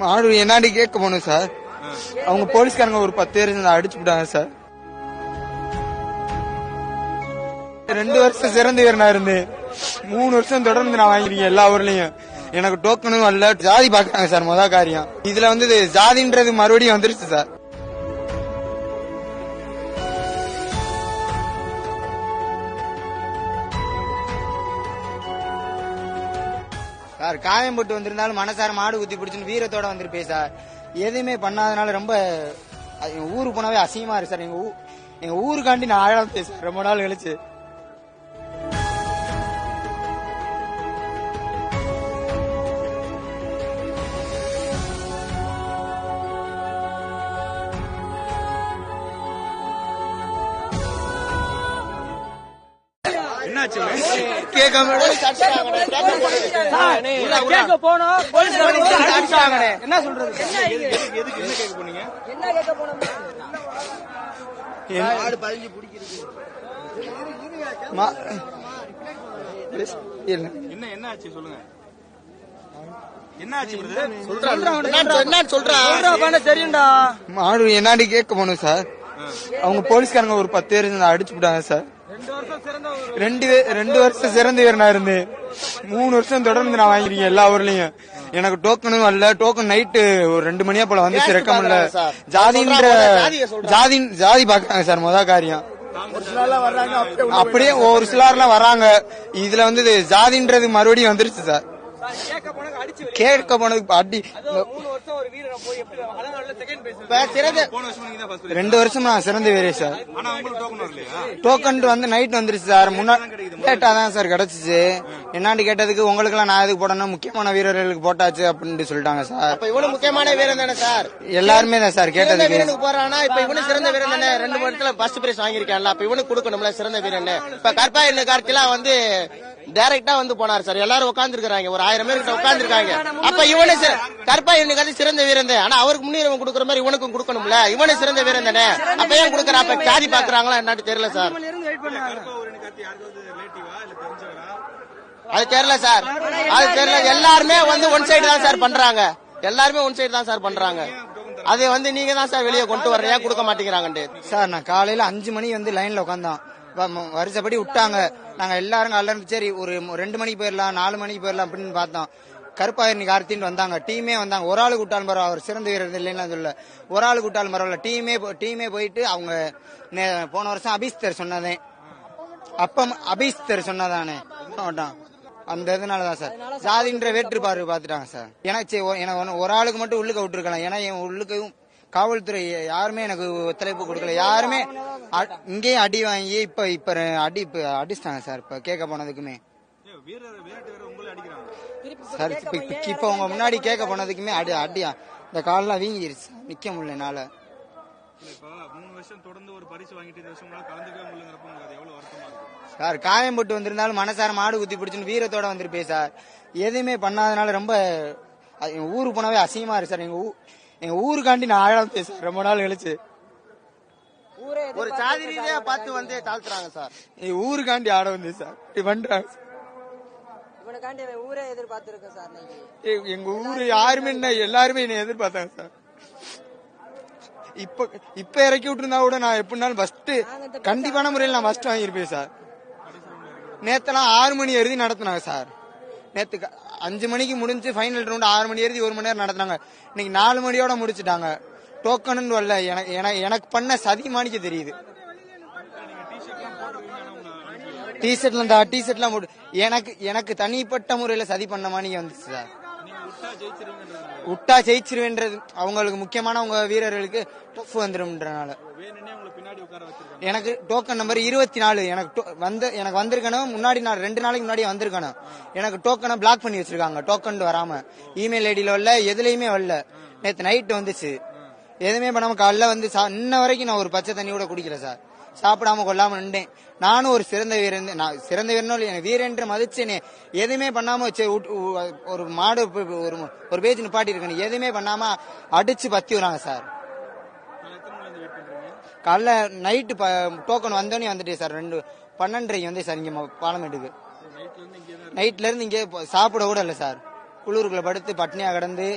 மாடு என்னாடி கேட்க போகணும் சார். அவங்க போலீஸ்காரங்க ஒரு 10 பேர் அடிச்சு விட்டாங்க சார். 2 வருஷம் சிறந்த வீரனா இருந்து 3 வருஷம் தொடர்ந்து நான் வாங்கிருக்கேன் எல்லா ஊர்லயும். எனக்கு டோக்கனும் வரல. ஜாதி பாக்குறாங்க சார். மொதல் காரியம் இதுல வந்து ஜாதின்றது மறுபடியும் வந்துருச்சு சார். சார் காயம் போட்டு வந்திருந்தாலும் மனசார மாடு குத்தி பிடிச்சுன்னு வீரத்தோட வந்திருப்பே சார். எதுவுமே பண்ணாதனால ரொம்ப ஊருக்கு போனாவே அசிங்கமா இருக்கு சார். எங்க ஊருக்காண்டி நான் ஆழம் பேசுறேன் ரொம்ப நாள் கழிச்சு. என்ன சொல்றது? மாடு என்னாடி கேட்க போகணும் சார். அவங்க போலீஸ்காரங்க ஒரு 10 பேர் அடிச்சு விட்டாங்க சார். 2 வருஷம் சிறந்த வீரனா இருந்து 3 வருஷம் தொடர்ந்து நான் வாங்கிருக்கேன் எல்லா ஊர்லயும். எனக்கு டோக்கனும் வரல. டோக்கன் நைட்டு ஒரு 2 மணியா போல வந்துச்சு. ரெக்கமெண்ட்ல ஜாதி பாக்குறாங்க சார். மொதல் காரியம் அப்படியே ஒரு சிலர்லாம் வராங்க. இதுல வந்து ஜாதின்றது மறுபடியும் வந்துருச்சு சார். கேட்க போனதுக்கு அடி 2 வருஷம் நான் சிறந்த வீரே சார். டோக்கன் வந்து நைட் வந்துருச்சு சார். லேட்டா தான் சார் கிடைச்சிச்சு. என்னான்னு கேட்டதுக்கு உங்களுக்கு எல்லாம் நான் எதுக்கு போடணும், முக்கியமான வீரர்களுக்கு போட்டாச்சு அப்படின்னு சொல்லிட்டாங்க சார். இவனு முக்கியமான வீரன் தானே சார். எல்லாருமே தான் சார் கேட்டதுக்கு போறானா. இப்ப இவனு சிறந்த வீரன் தானே. 2 வருஷத்துல ஃபர்ஸ்ட் பிரைஸ் வாங்கிருக்கான்ல. அப்ப இவனுக்கு கொடுக்கணும்ல சிறந்த வீரன். இப்ப கற்பா என்ன கார்த்திலாம் வந்து டைரக்டா வந்து போனார் சார். எல்லாரும் உட்கார்ந்து இருக்காங்க. ஒரு 1000 பேர் கிட்ட உட்கார்ந்து இருக்காங்க. அப்ப இவனு கற்பா என்ன சிறந்த வீரன் தான். ஆனா அவருக்கு முன்னுரிமை கொடுக்குற மாதிரி இவனுக்கும் கொடுக்கணும்ல. இவனு சிறந்த வீரன் தானே. அப்ப ஏன் கொடுக்கற? அப்ப ஜாதி பாக்குறாங்களா என்னன்னு தெரியல சார். அது தெரியல சார். அது தெரியல. எல்லாருமே வந்து ஒன் சைடு தான் சார் பண்றாங்க. எல்லாருமே ஒன் சைடு தான் சார் பண்றாங்க. அதை வந்து நீங்க தான் சார் வெளியே கொண்டு வர்றீங்க. கொடுக்க மாட்டேங்கிறாங்க சார். நான் காலையில 5 மணி வந்து லைன்ல உட்காந்தோம். வருஷப்படி விட்டாங்க. நாங்க எல்லாரும் காலைல சரி ஒரு 2 மணிக்கு போயிடலாம் 4 மணிக்கு போயிடலாம் அப்படின்னு பார்த்தோம். கருப்பாயிரணி கார்த்தின்னு வந்தாங்க. டீமே வந்தாங்க. ஒரு ஆளு கூட்டாலும் பரவாயில்ல. அவர் சிறந்த வீரர் இல்லைன்னு சொல்ல. ஒரு ஆளு கூட்டாலும் பரவாயில்ல. டீமே போயிட்டு அவங்க போன வருஷம் அபிஸ்தர் சொன்னதே. அப்ப அபிஸ்தர் சொன்னதானே அந்த இதனாலதான் சார் ஜாதின்ற வேற்றுப்பார்வை பாத்துட்டாங்க சார். எனக்கு ஒரு ஆளுக்கு மட்டும் உள்ளுக்க விட்டுருக்கலாம். ஏன்னா என் உள்ளுக்கும் காவல்துறை யாருமே எனக்கு ஒத்துழைப்பு கொடுக்கல. யாருமே இங்கேயும் அடி வாங்கி இப்ப அடிச்சிட்டாங்க சார். இப்ப கேட்க போனதுக்குமே சார். இப்ப உங்க முன்னாடி கேட்க போனதுக்குமே அடியா இந்த காலெல்லாம் வீங்கிருச்சு. நிக்க முடியல என்னால. சார் காயம் போட்டு வந்திருந்தாலும் மனசார மாடு குத்தி பிடிச்சுன்னு வீரத்தோட வந்திருப்பே சார். எதுவுமே பண்ணாதனால ரொம்ப ஊருக்கு போனாவே அசிங்கமா இருக்கு சார். எங்க ஊருக்காண்டி நான் ஆழம் பேசுறேன் ரொம்ப நாள் கழிச்சு. ஒரு சாதி ரீதியா பார்த்து வந்து தாழ்த்துறாங்க சார். ஊருக்காண்டி ஆட வந்து சார் இப்படி பண்றாங்க. ஊரே எதிர்பார்த்திருக்கேன் சார். எங்க ஊரு யாருமே எல்லாருமே என்ன எதிர்பார்த்தாங்க சார். இப்ப இறக்கி விட்டுருந்தா கூட நான் எப்படினாலும் ஃபர்ஸ்ட் கண்டிப்பான முறையில் நான் ஃபர்ஸ்ட் வாங்கியிருப்பேன் சார். நேத்தெல்லாம் 6 மணி எழுதி நடத்தினாங்க சார். நேத்து 5 மணிக்கு முடிஞ்சு ஃபைனல் ரவுண்ட் 6 மணி எழுதி 1 மணி நேரம் நடத்தினாங்க. இன்னைக்கு 4 மணியோட முடிச்சுட்டாங்க. டோக்கன் வரல. எனக்கு பண்ண சதி மாணிக்க தெரியுது. டிஷர்ட்லாம் போட்டு எனக்கு தனிப்பட்ட முறையில சதி பண்ண மாணிக்க வந்துச்சு சார். விட்டா ஜெயிச்சிருவேன்றது அவங்களுக்கு முக்கியமான உங்க வீரர்களுக்கு டஃப் வந்துரும்ன்றனால எனக்கு டோக்கன் நம்பர் 24 எனக்கு வந்திருக்கணும். முன்னாடி நான் 2 நாளைக்கு முன்னாடி வந்திருக்கணும். எனக்கு டோக்கனை பிளாக் பண்ணி வச்சிருக்காங்க. டோக்கன் வராம இமெயில் ஐடியில வரல. எதுலயுமே வரல. நேத்து நைட்டு வந்துச்சு. எதுவுமே பண்ணாம காலைல வந்து இன்ன வரைக்கும் நான் ஒரு பச்சை தண்ணி கூட குடிக்கல சார். சாப்பிடாம கொள்ளாம நின்றேன். நானும் ஒரு சிறந்த வீரன். நான் சிறந்த வீரனும் எனக்கு வீரன்ற மதிச்சேனே. எதுவுமே பண்ணாம ஒரு மாடு ஒரு பேஜ் நிப்பாட்டி இருக்கணும். எதுவுமே பண்ணாம அடிச்சு பத்தி வராங்க சார். காலைல நைட்டு டோக்கன் வந்தோடனே வந்துட்டேன் சார். 12:30 வந்து சார் இங்க பாலமேட்டுக்கு. நைட்ல இருந்து இங்கே சாப்பிட கூட இல்லை சார். குளூருக்குள்ள படுத்து பட்னியா கிடந்து